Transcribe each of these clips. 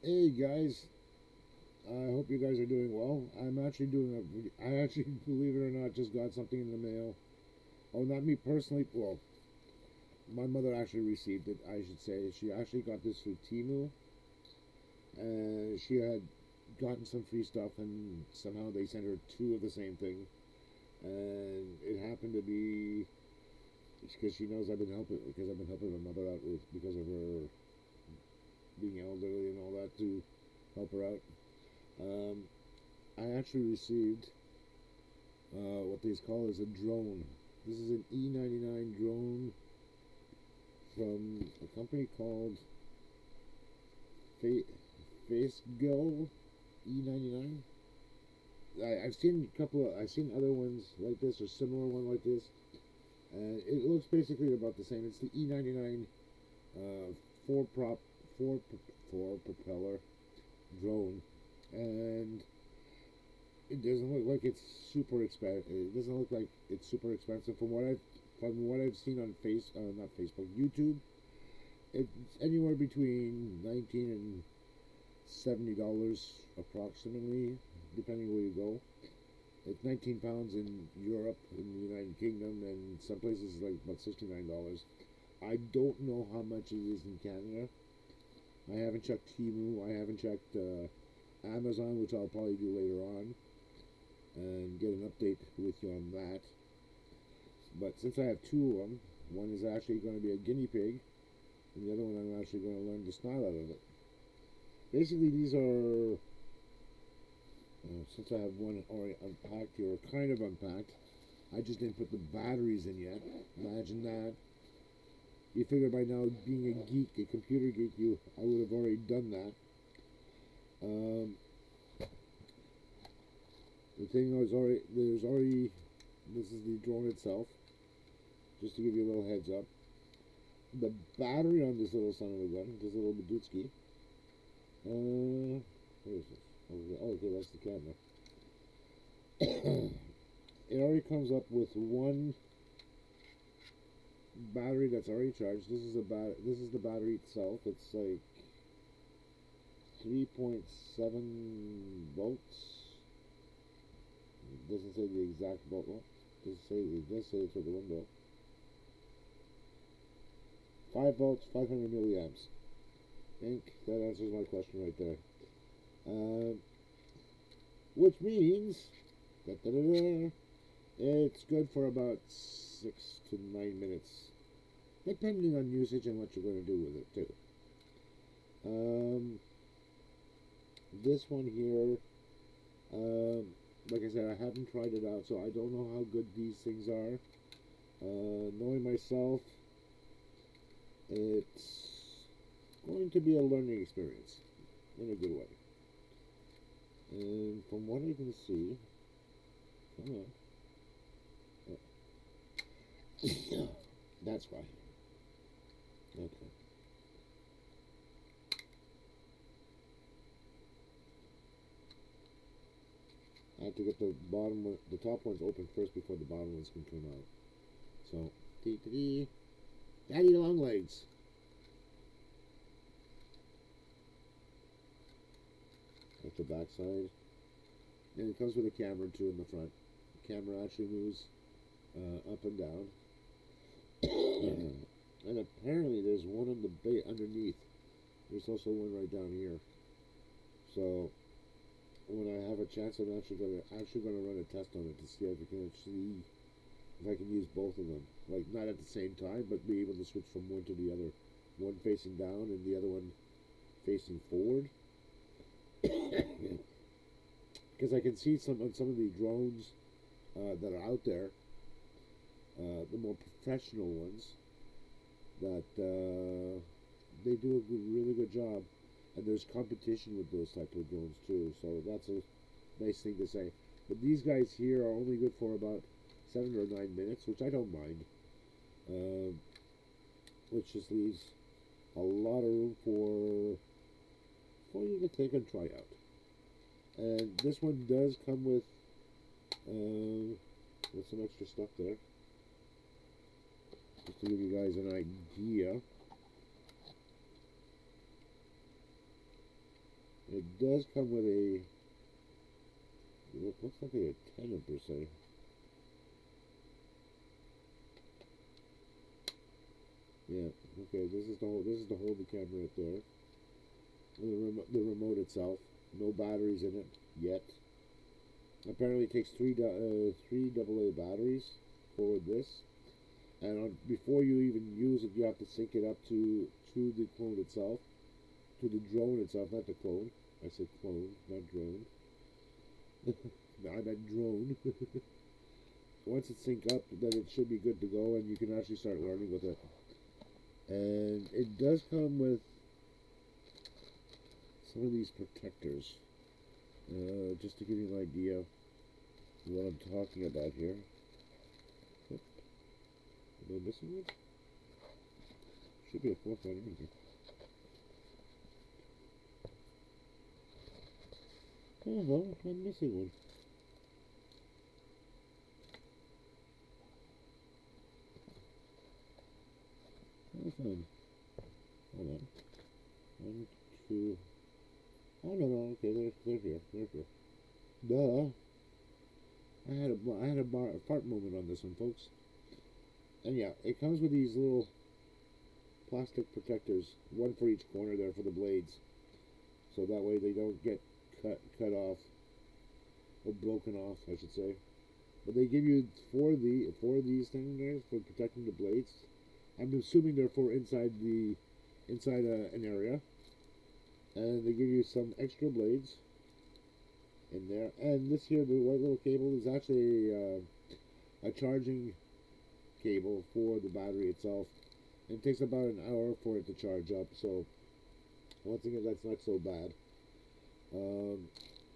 Hey guys, I hope you guys are doing well. I'm actually I actually, believe it or not, just got something in the mail. Oh, not me personally. Well, my mother actually received it, I should say. She actually got this through Timu, and she had gotten some free stuff, and somehow they sent her two of the same thing. And it happened to be because she knows I've been helping my mother out with because of her being elderly and all that to help her out. Um, I actually received what these call is a drone. This is an E99 drone from a company called Fa- Faceggle E99. I've seen I've seen other ones like this or similar one like this, and it looks basically about the same. It's the E99 uh, four prop four four propeller drone, and it doesn't look like it's super expensive. It doesn't look like it's super expensive from what I've seen on not Facebook, YouTube. It's anywhere between 19 and $70 approximately, depending where you go. It's 19 pounds in Europe, in the United Kingdom, and some places like about $69. I don't know how much it is in Canada. I haven't checked Temu. I haven't checked Amazon, which I'll probably do later on, and get an update with you on that. But since I have two of them, one is actually going to be a guinea pig, and the other one I'm actually going to learn the style out of it. Basically, these are, since I have one already unpacked here, or kind of unpacked, I just didn't put the batteries in yet. Imagine that. You figure by now, being a geek, a computer geek, I would have already done that. Um, the thing was this is the drone itself, just to give you a little heads up. The battery on this little son of a gun, this little Badutski, where is this? Oh, okay, that's the camera. It already comes up with one battery that's already charged. This is the battery itself. It's like 3.7 volts. It doesn't say the exact volt. Well, it does say it's for the window. 5 volts, 500 milliamps. I think that answers my question right there. Uh, which means da, da, da, da, it's good for about 6 to 9 minutes, depending on usage and what you're going to do with it too. Um, this one here, like I said, I haven't tried it out, so I don't know how good these things are. Knowing myself, it's going to be a learning experience in a good way. And from what I can see, come on, that's why. Okay. I have to get the top ones open first before the bottom ones can come out. So, dee dee dee, daddy long legs. That's the back side. And it comes with a camera too in the front. The camera actually moves up and down. And apparently there's one on the underneath. There's also one right down here. So when I have a chance, I'm actually gonna run a test on it to see if I can use both of them. Like not at the same time, but be able to switch from one to the other. One facing down and the other one facing forward. Because I can see some on some of the drones that are out there, the more professional ones, that they do a really good job, and there's competition with those type of drones too. So that's a nice thing to say. But these guys here are only good for about 7 or 9 minutes, which I don't mind. Uh, which just leaves a lot of room for you to take and try out. And this one does come uh, with some extra stuff there, just to give you guys an idea. does come with a, it looks like a 10 per se. Yeah, okay, this is the hold the camera right there. The remote itself. No batteries in it yet. Apparently it takes three AA batteries for this. And before you even use it, you have to sync it up to the clone itself, to the drone itself, not the clone. I said clone, not drone. I meant drone. Once it's synced up, then it should be good to go, and you can actually start learning with it. And it does come with some of these protectors, just to give you an idea of what I'm talking about here. Am I missing one? Should be a fourth one in here. Oh no, I'm missing one. That's fine. Hold on. One, two. Oh no, no. Okay, they're here. They're here. Duh. I had a fart moment on this one, folks. And yeah, it comes with these little plastic protectors, one for each corner there for the blades, so that way they don't get cut off or broken off, I should say. But they give you four of these things there for protecting the blades. I'm assuming they're for inside an area, and they give you some extra blades in there. And this here, the white little cable is actually a charging cable for the battery itself. It takes about an hour for it to charge up, so once again, that's not so bad.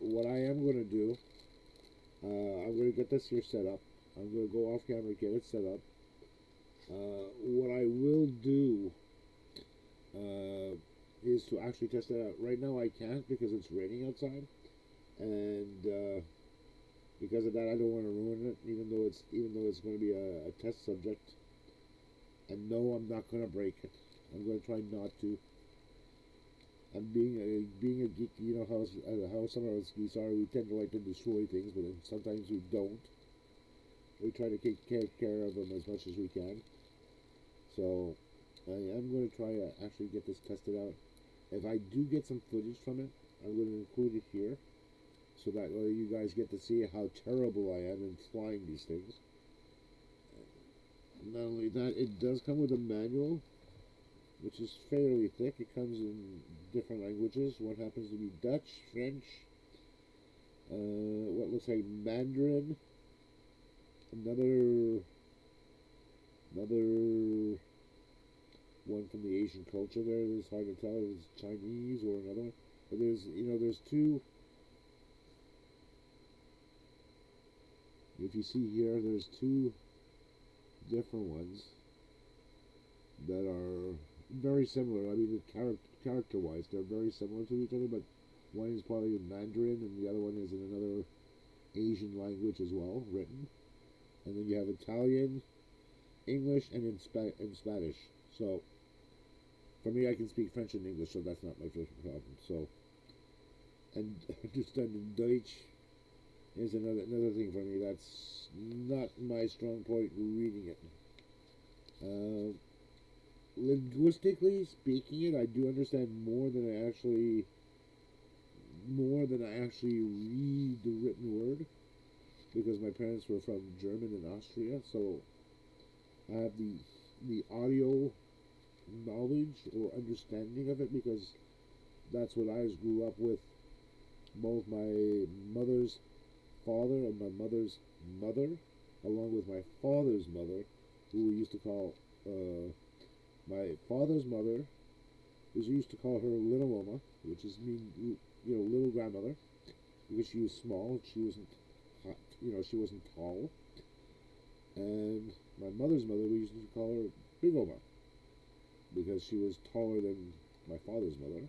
What I am going to do, I'm going to get this here set up. I'm going to go off camera, get it set up. What I will do is to actually test it out. Right now I can't because it's raining outside, and because of that I don't want to ruin it, even though it's going to be a test subject. And no, I'm not going to break it. I'm going to try not to. And being a geek, you know how some of us geeks are. We tend to like to destroy things, but then sometimes we don't. We try to take care of them as much as we can. So I am going to try to actually get this tested out. If I do get some footage from it, I'm going to include it here, so that way you guys get to see how terrible I am in flying these things. Not only that, it does come with a manual, which is fairly thick. It comes in different languages. One happens to be Dutch, French, what looks like Mandarin, another one from the Asian culture there. It's hard to tell if it's Chinese or another one. But there's two. If you see here, there's two different ones that are very similar. I mean, character-wise, they're very similar to each other, but one is probably in Mandarin, and the other one is in another Asian language as well, written. And then you have Italian, English, and in Spanish. So, for me, I can speak French and English, so that's not my first problem. So, and understanding Deutsch is another thing for me. That's not my strong point reading it. Linguistically speaking it, I do understand more than I actually read the written word, because my parents were from German and Austria, so I have the audio knowledge or understanding of it, because that's what I grew up with. Both my mother's father and my mother's mother, along with my father's mother, who we used to call my father's mother, we used to call her Little Oma, which is little grandmother, because she was small. She wasn't she wasn't tall. And my mother's mother, we used to call her Big Oma, because she was taller than my father's mother,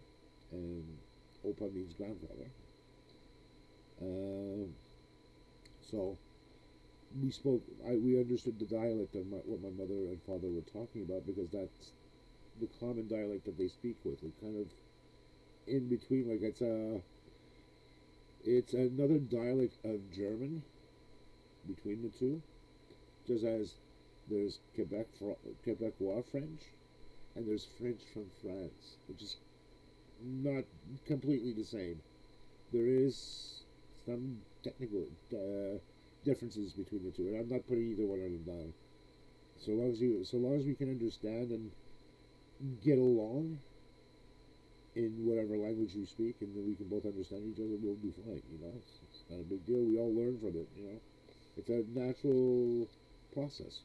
and Opa means grandfather. So we understood the dialect of what my mother and father were talking about, because that's the common dialect that they speak with. It's kind of in between, like it's It's another dialect of German between the two, just as there's Quebecois French and there's French from France, which is not completely the same. There is some technical differences between the two, and I'm not putting either one of them down. So long as we can understand and get along in whatever language we speak, and then we can both understand each other, we'll be fine. It's not a big deal. We all learn from it. It's a natural process.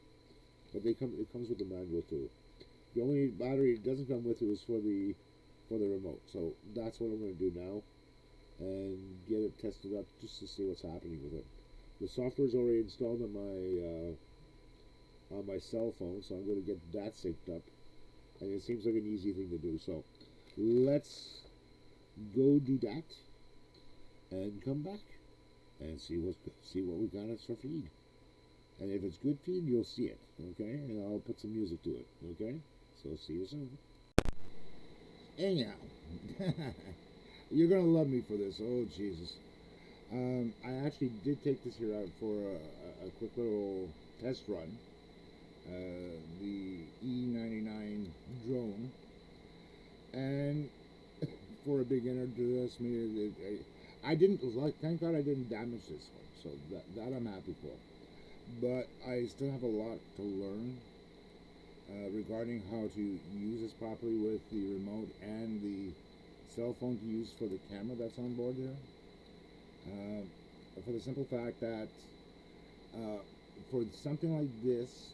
But it comes with the manual too. The only battery it doesn't come with is for the remote. So that's what I'm going to do now, and get it tested up just to see what's happening with it. The software is already installed on my cell phone, so I'm going to get that synced up, and it seems like an easy thing to do. So let's go do that and come back and see what we got us for feed. And if it's good feed, you'll see it, okay? And I'll put some music to it, okay? So see you soon. Anyhow, you're gonna love me for this. Oh Jesus! I actually did take this here out for a quick little test run. The E99 drone, and for a beginner, trust me, I didn't like. Thank God I didn't damage this one, so that I'm happy for. But I still have a lot to learn regarding how to use this properly with the remote and the cell phone to use for the camera that's on board here. For the simple fact that for something like this,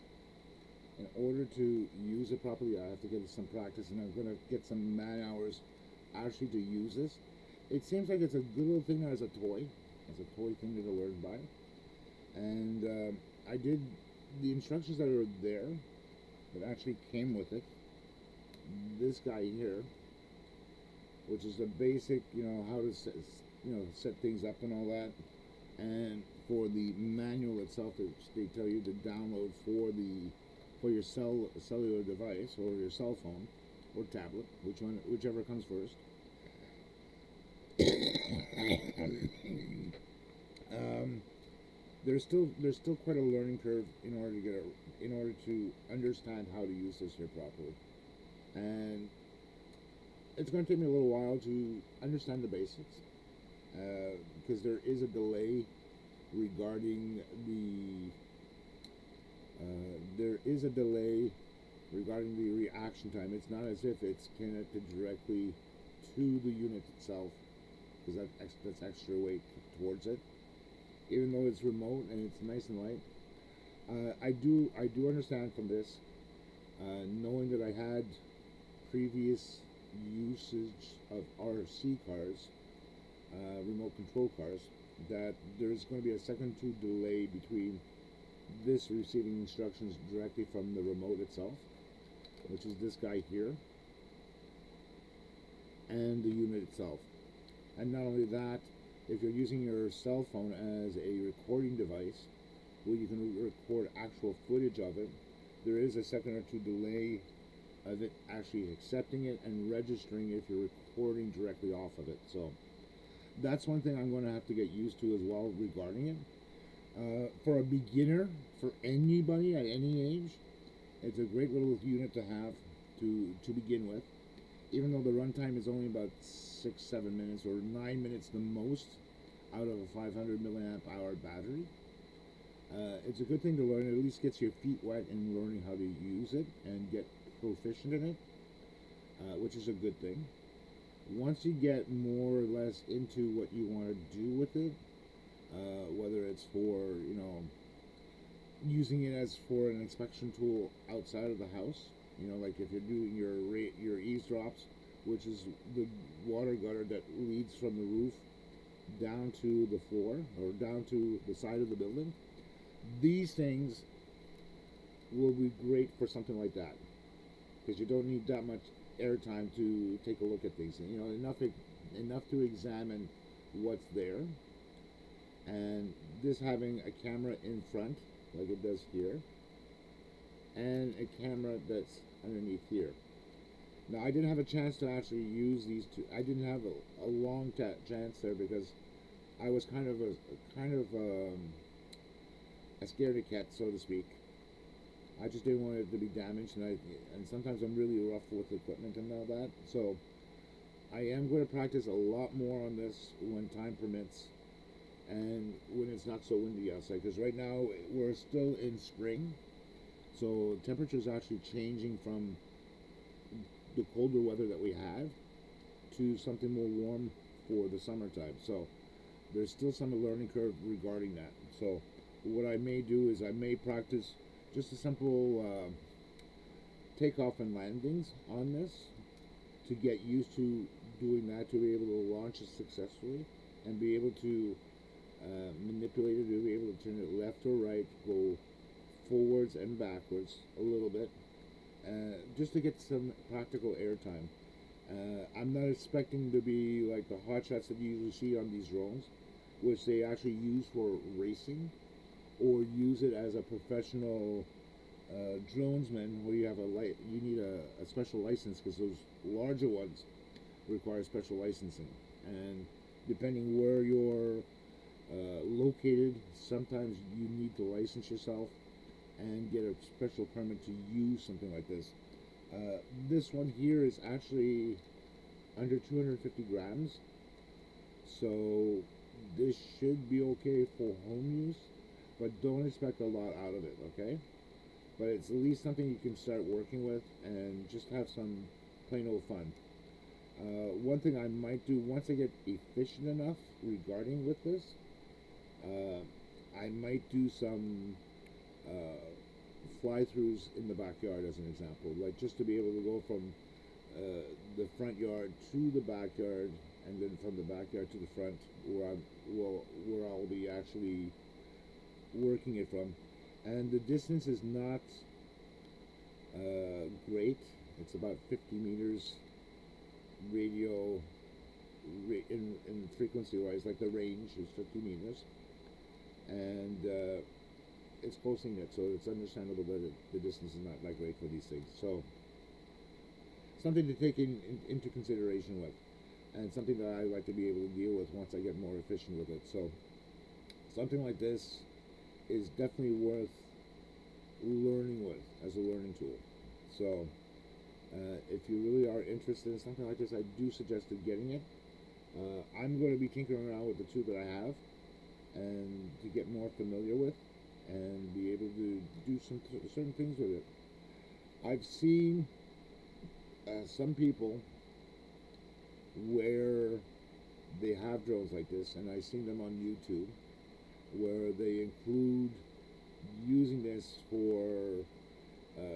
in order to use it properly, I have to get some practice, and I'm going to get some man hours actually to use this. It seems like it's a good little thing as a toy thing to learn by. And I did the instructions that are there that actually came with it. This guy here, which is the basic, how to set things up and all that. And for the manual itself, they tell you to download for your cellular device or your cell phone or tablet, whichever comes first. There's still quite a learning curve in order to understand how to use this here properly, and it's going to take me a little while to understand the basics, because there is a delay regarding the reaction time. It's not as if it's connected directly to the unit itself, because that's extra weight towards it. Even though it's remote and it's nice and light, I do understand from this, knowing that I had previous usage of RC cars, remote control cars, that there's going to be a second to delay between this receiving instructions directly from the remote itself, which is this guy here, and the unit itself. And not only that, if you're using your cell phone as a recording device, where you can record actual footage of it, there is a second or two delay of it actually accepting it and registering if you're recording directly off of it. So that's one thing I'm going to have to get used to as well regarding it. For a beginner, for anybody at any age, it's a great little unit to have to begin with. Even though the runtime is only about 6-7 minutes or 9 minutes the most out of a 500 milliamp hour battery, it's a good thing to learn. It at least gets your feet wet in learning how to use it and get proficient in it, which is a good thing. Once you get more or less into what you want to do with it, whether it's for using it as for an inspection tool outside of the house, like if you're doing your eavesdrops, which is the water gutter that leads from the roof down to the floor or down to the side of the building, these things will be great for something like that, because you don't need that much airtime to take a look at things. Enough to examine what's there, and this having a camera in front like it does here, and a camera that's underneath here. Now, I didn't have a chance to actually use these two. I didn't have a long chance there, because I was kind of a scaredy cat, so to speak. I just didn't want it to be damaged, and sometimes I'm really rough with equipment and all that. So I am going to practice a lot more on this when time permits, and when it's not so windy outside. Because right now we're still in spring, so temperature's actually changing from the colder weather that we have to something more warm for the summertime. So there's still some learning curve regarding that. So what I may do is I may practice just a simple takeoff and landings on this to get used to doing that, to be able to launch it successfully and be able to manipulate it, to be able to turn it left or right, go forwards and backwards a little bit, just to get some practical airtime. I'm not expecting to be like the hot shots that you usually see on these drones, which they actually use for racing or use it as a professional dronesman, where you have you need a special license, because those larger ones require special licensing, and depending where you're located, sometimes you need to license yourself and get a special permit to use something like this. This one here is actually under 250 grams, so this should be okay for home use, but don't expect a lot out of it, okay? But it's at least something you can start working with and just have some plain old fun. One thing I might do once I get efficient enough regarding with this, I might do some fly-throughs in the backyard as an example, like just to be able to go from the front yard to the backyard, and then from the backyard to the front, where I'll be actually working it from. And the distance is not great. It's about 50 meters radio in frequency wise, like the range is 50 meters, and it's closing it, so it's understandable that the distance is not that great for these things. So something to take into consideration with, and something that I like to be able to deal with once I get more efficient with it. So something like this is definitely worth learning with as a learning tool. So if you really are interested in something like this, I do suggest getting it. I'm going to be tinkering around with the two that I have, and to get more familiar with and be able to do some certain things with it. I've seen some people where they have drones like this, and I've seen them on YouTube, where they include using this for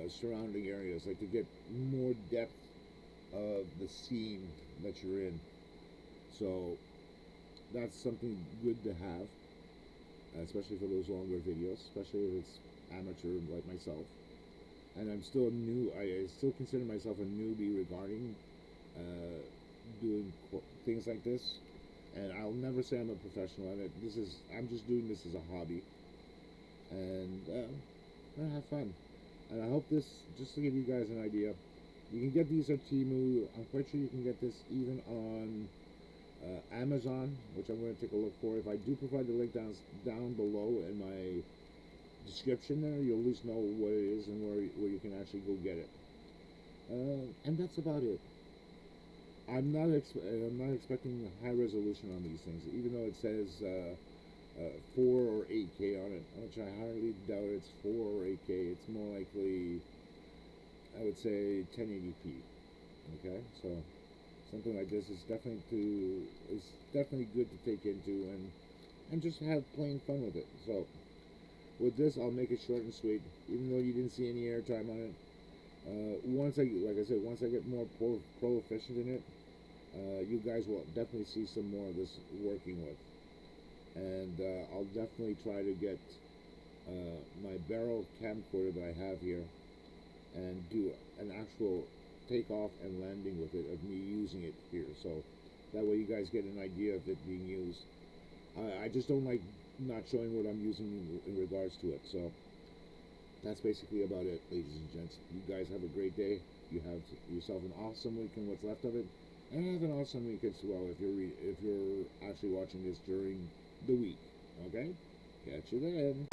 surrounding areas, like to get more depth of the scene that you're in. So that's something good to have, especially for those longer videos, especially if it's amateur like myself. And I'm still new. I still consider myself a newbie regarding doing things like this, and I'll never say I'm a professional at it. I'm just doing this as a hobby, and I'm gonna have fun. And I hope this, just to give you guys an idea, you can get these at Temu. I'm quite sure you can get this even on Amazon, which I'm going to take a look for. If I do provide the link down below in my description there, you'll at least know what it is and where you can actually go get it. And that's about it. I'm not expecting high resolution on these things, even though it says 4 or 8K on it, which I highly doubt it's 4 or 8K. It's more likely, I would say, 1080p. Okay, so something like this is definitely good to take into and just have plain fun with it. So with this, I'll make it short and sweet, even though you didn't see any airtime on it. Once I get more proficient in it, you guys will definitely see some more of this working with, and I'll definitely try to get my barrel camcorder that I have here and do an actual takeoff and landing with it, of me using it here, so that way you guys get an idea of it being used. I just don't like not showing what I'm using in regards to it. So that's basically about it, ladies and gents. You guys have a great day. You have yourself an awesome weekend, what's left of it, and have an awesome weekend as well if you're actually watching this during the week. Okay? Catch you then.